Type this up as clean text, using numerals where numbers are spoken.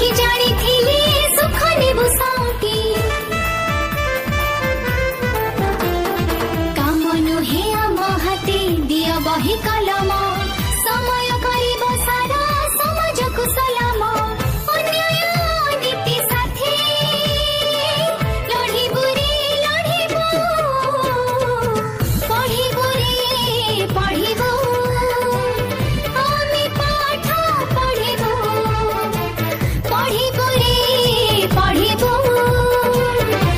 देखि जानी थिली सुख नेबु साउटी काम नुहे आम हाते दिया बही कलम